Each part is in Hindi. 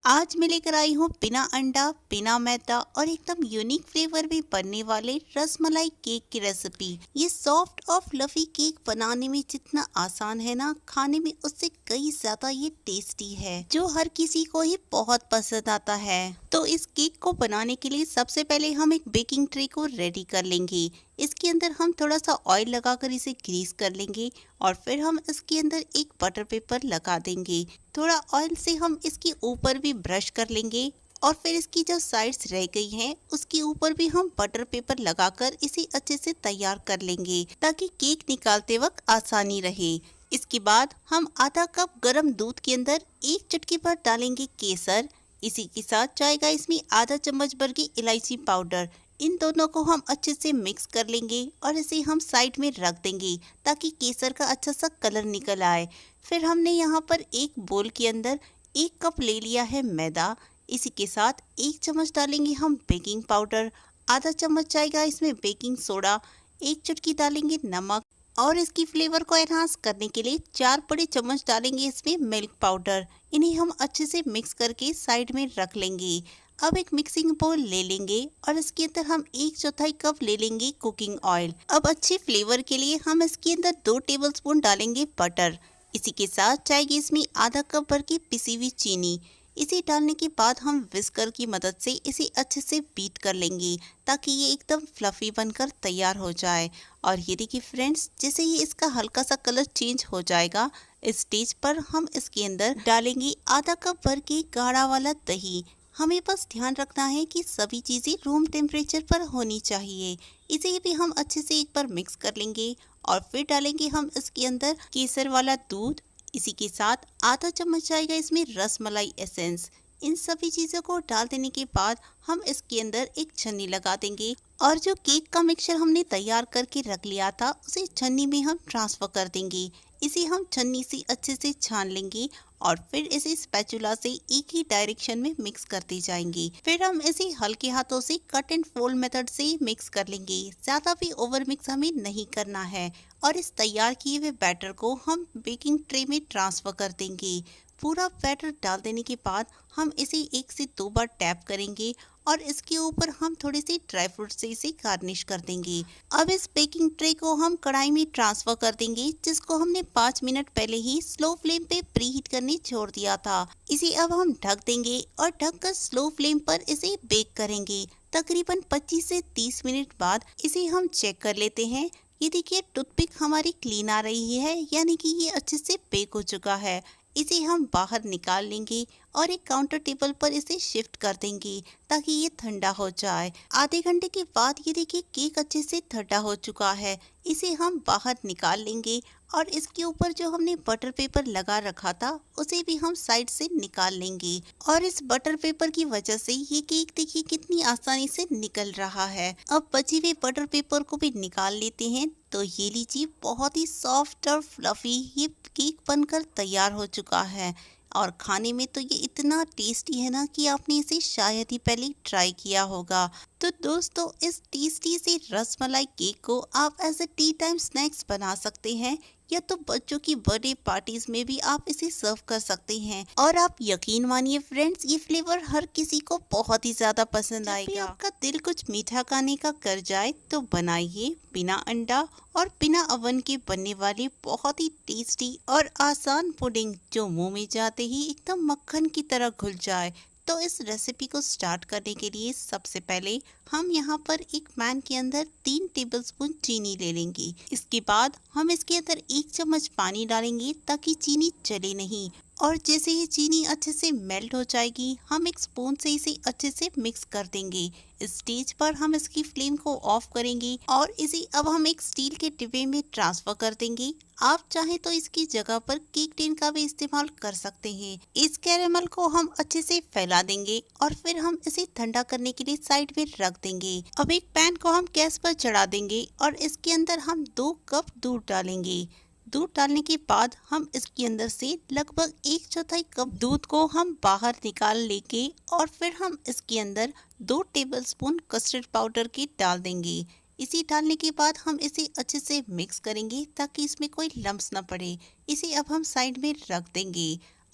आज मैं लेकर आई हूँ बिना अंडा, बिना मैदा और एकदम यूनिक फ्लेवर में बनने वाले रसमलाई केक की रेसिपी। ये सॉफ्ट और फ्लफी केक बनाने में जितना आसान है ना, खाने में उससे कई ज्यादा ये टेस्टी है, जो हर किसी को ही बहुत पसंद आता है। तो इस केक को बनाने के लिए सबसे पहले हम एक बेकिंग ट्रे को रेडी कर लेंगे। इसके अंदर हम थोड़ा सा ऑयल लगाकर इसे ग्रीस कर लेंगे और फिर हम इसके अंदर एक बटर पेपर लगा देंगे। थोड़ा ऑयल से हम इसके ऊपर भी ब्रश कर लेंगे और फिर इसकी जो साइड्स रह गई हैं उसके ऊपर भी हम बटर पेपर लगाकर इसे अच्छे से तैयार कर लेंगे ताकि केक निकालते वक्त आसानी रहे। इसके बाद हम आधा कप गरम दूध के अंदर एक चुटकी भर डालेंगे केसर। इसी के साथ जाएगा इसमें आधा चम्मच भर की इलायची पाउडर। इन दोनों को हम अच्छे से मिक्स कर लेंगे और इसे हम साइड में रख देंगे ताकि केसर का अच्छा सा कलर निकल आए। फिर हमने यहाँ पर एक बोल के अंदर एक कप ले लिया है मैदा। इसी के साथ एक चम्मच डालेंगे हम बेकिंग पाउडर, आधा चम्मच जाएगा इसमें बेकिंग सोडा, एक चुटकी डालेंगे नमक और इसकी फ्लेवर को एनहांस करने के लिए 4 बड़े चम्मच डालेंगे इसमें मिल्क पाउडर। इन्हें हम अच्छे से मिक्स करके साइड में रख लेंगे। अब एक मिक्सिंग बोल ले लेंगे और इसके अंदर हम 1/4 कप ले लेंगे कुकिंग ऑयल। अब अच्छे फ्लेवर के लिए हम इसके अंदर 2 टेबलस्पून डालेंगे बटर। इसी के साथ जाएगी इसमें आधा कप भर की पिसी हुई चीनी। इसे डालने के बाद हम विस्कर की मदद से इसे अच्छे से बीट कर लेंगे ताकि ये एकदम फ्लफी बनकर तैयार हो जाए। और ये देखिए फ्रेंड्स, जैसे ही इसका हल्का सा कलर चेंज हो जाएगा, इस स्टेज पर हम इसके अंदर डालेंगे आधा कप भर के गाढ़ा वाला दही। हमें बस ध्यान रखना है कि सभी चीज़ें रूम टेम्परेचर पर होनी चाहिए। इसे भी हम अच्छे से एक बार मिक्स कर लेंगे और फिर डालेंगे हम इसके अंदर केसर वाला दूध। इसी के साथ आधा चम्मच जाएगा इसमें रसमलाई एसेंस। इन सभी चीज़ों को डाल देने के बाद हम इसके अंदर एक छन्नी लगा देंगे और जो केक का मिक्सचर हमने तैयार करके रख लिया था उसे छन्नी में हम ट्रांसफर कर देंगे। इसे हम छन्नी से अच्छे से छान लेंगे और फिर इसे स्पैचुला से एक ही डायरेक्शन में मिक्स करते जाएंगे। फिर हम इसे हल्के हाथों से कट एंड फोल्ड मेथड से मिक्स कर लेंगे। ज्यादा भी ओवर मिक्स हमें नहीं करना है। और इस तैयार किए हुए बैटर को हम बेकिंग ट्रे में ट्रांसफर कर देंगे। पूरा बैटर डाल देने के बाद हम इसे 1 से 2 बार टैप करेंगे और इसके ऊपर हम थोड़े से ड्राई फ्रूट से इसे गार्निश कर देंगे। अब इस बेकिंग ट्रे को हम कढ़ाई में ट्रांसफर कर देंगे, जिसको हमने 5 मिनट पहले ही स्लो फ्लेम पे प्री हीट करने छोड़ दिया था। इसे अब हम ढक देंगे और ढककर स्लो फ्लेम पर इसे बेक करेंगे। तकरीबन 25 से 30 मिनट बाद इसे हम चेक कर लेते हैं। ये देखिए टूथपिक हमारी क्लीन आ रही है, यानी कि ये अच्छे से बेक हो चुका है। इसे हम बाहर निकाल लेंगे और एक काउंटर टेबल पर इसे शिफ्ट कर देंगे ताकि ये ठंडा हो जाए। आधे घंटे के बाद ये देखिए केक अच्छे से ठंडा हो चुका है। इसे हम बाहर निकाल लेंगे और इसके ऊपर जो हमने बटर पेपर लगा रखा था उसे भी हम साइड से निकाल लेंगे। और इस बटर पेपर की वजह से ये केक देखिए कितनी आसानी से निकल रहा है। अब बचे हुए बटर पेपर को भी निकाल लेते हैं। तो ये लीजिए बहुत ही सॉफ्ट और फ्लफी ये केक बनकर तैयार हो चुका है। और खाने में तो ये इतना टेस्टी है ना कि आपने इसे शायद ही पहले ट्राई किया होगा। तो दोस्तों, इस टेस्टी से रसमलाई केक को आप as a tea time snacks बना सकते हैं या तो बच्चों की बर्थडे पार्टीज में भी आप इसे सर्व कर सकते हैं। और आप यकीन मानिए फ्रेंड्स, ये फ्लेवर हर किसी को बहुत ही ज्यादा पसंद आएगा। जब भी आपका दिल कुछ मीठा खाने का कर जाए तो बनाइए बिना अंडा और बिना अवन के बनने वाली बहुत ही टेस्टी और आसान पुडिंग, जो मुंह में जाते ही एकदम मक्खन की तरह घुल जाए। तो इस रेसिपी को स्टार्ट करने के लिए सबसे पहले हम यहाँ पर एक पैन के अंदर 3 टेबलस्पून चीनी ले लेंगे। इसके बाद हम इसके अंदर 1 चम्मच पानी डालेंगे ताकि चीनी जले नहीं। और जैसे ही चीनी अच्छे से मेल्ट हो जाएगी, हम एक स्पून से इसे अच्छे से मिक्स कर देंगे। इस स्टेज पर हम इसकी फ्लेम को ऑफ करेंगे और इसे अब हम एक स्टील के डिब्बे में ट्रांसफर कर देंगे। आप चाहें तो इसकी जगह पर केक टिन का भी इस्तेमाल कर सकते हैं। इस कैरेमल को हम अच्छे से फैला देंगे और फिर हम इसे ठंडा करने के लिए साइड में रख देंगे। अब एक पैन को हम गैस पर चढ़ा देंगे और इसके अंदर हम 2 कप दूध डालेंगे। दूध डालने के बाद हम इसके अंदर से लगभग 1/4 कप दूध को हम बाहर निकाल लेंगे और फिर हम इसके अंदर 2 टेबलस्पून कस्टर्ड पाउडर के डाल देंगे। इसे डालने के बाद हम इसे अच्छे से मिक्स करेंगे ताकि इसमें कोई लम्स ना पड़े। इसे अब हम साइड में रख देंगे।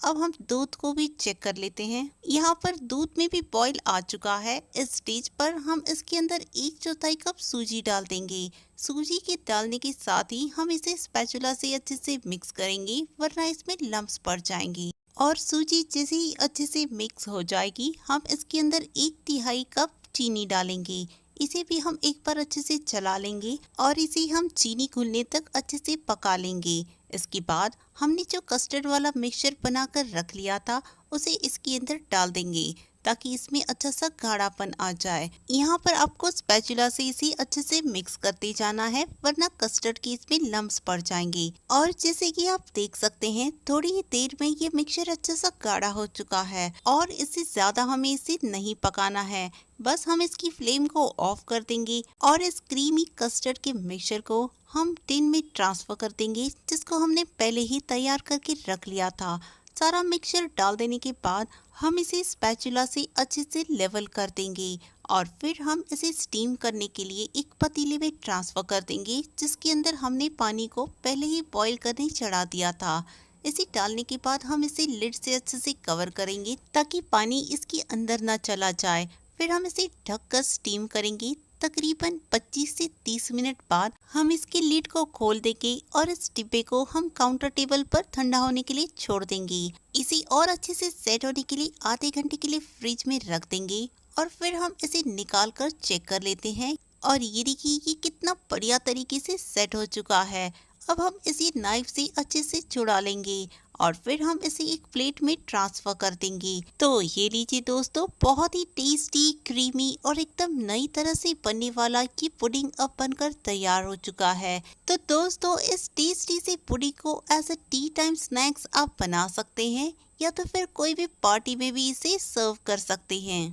अब हम दूध को भी चेक कर लेते हैं। यहाँ पर दूध में भी बॉईल आ चुका है। इस स्टेज पर हम इसके अंदर 1/4 कप सूजी डाल देंगे। सूजी के डालने के साथ ही हम इसे स्पैचुला से अच्छे से मिक्स करेंगे, वरना इसमें लम्प्स पड़ जाएंगे। और सूजी जैसे ही अच्छे से मिक्स हो जाएगी, हम इसके अंदर 1/3 कप चीनी डालेंगे। इसे भी हम एक बार अच्छे से चला लेंगे और इसे हम चीनी घुलने तक अच्छे से पका लेंगे। इसके बाद हमने जो कस्टर्ड वाला मिक्सचर बनाकर रख लिया था, उसे इसके अंदर डाल देंगे ताकि इसमें अच्छा सा गाढ़ापन आ जाए। यहाँ पर आपको स्पैचुला से इसे अच्छे से मिक्स करते जाना है, वरना कस्टर्ड के इसमें लम्प्स पड़ जाएंगे। और जैसे कि आप देख सकते हैं, थोड़ी ही देर में ये मिक्सचर अच्छा सा गाढ़ा हो चुका है और इससे ज्यादा हमें इसे नहीं पकाना है। बस हम इसकी फ्लेम को ऑफ कर देंगे और इस क्रीमी कस्टर्ड के मिक्सचर को हम टिन में ट्रांसफर कर देंगे, जिसको हमने पहले ही तैयार करके रख लिया था। सारा मिक्सचर डाल देने के बाद हम इसे स्पैचुला से अच्छे से लेवल कर देंगे और फिर हम इसे स्टीम करने के लिए एक पतीले में ट्रांसफर कर देंगे, जिसके अंदर हमने पानी को पहले ही बॉईल करने चढ़ा दिया था। इसे डालने के बाद हम इसे लिड से अच्छे से कवर करेंगे ताकि पानी इसके अंदर ना चला जाए। फिर हम इसे ढककर स्टीम करेंगे। तकरीबन 25 से 30 मिनट बाद हम इसके लिड को खोल देंगे और इस डिब्बे को हम काउंटर टेबल पर ठंडा होने के लिए छोड़ देंगे। इसे और अच्छे से सेट होने के लिए आधे घंटे के लिए फ्रिज में रख देंगे और फिर हम इसे निकाल कर चेक कर लेते हैं। और ये देखिए, ये कितना बढ़िया तरीके से सेट हो चुका है। अब हम इसे नाइफ से अच्छे से छुड़ा लेंगे और फिर हम इसे एक प्लेट में ट्रांसफर कर देंगे। तो ये लीजिए दोस्तों, बहुत ही टेस्टी, क्रीमी और एकदम नई तरह से बनने वाला ये पुडिंग अब बनकर तैयार हो चुका है। तो दोस्तों, इस टेस्टी से पुडिंग को as a tea time snacks आप बना सकते हैं या तो फिर कोई भी पार्टी में भी इसे सर्व कर सकते हैं।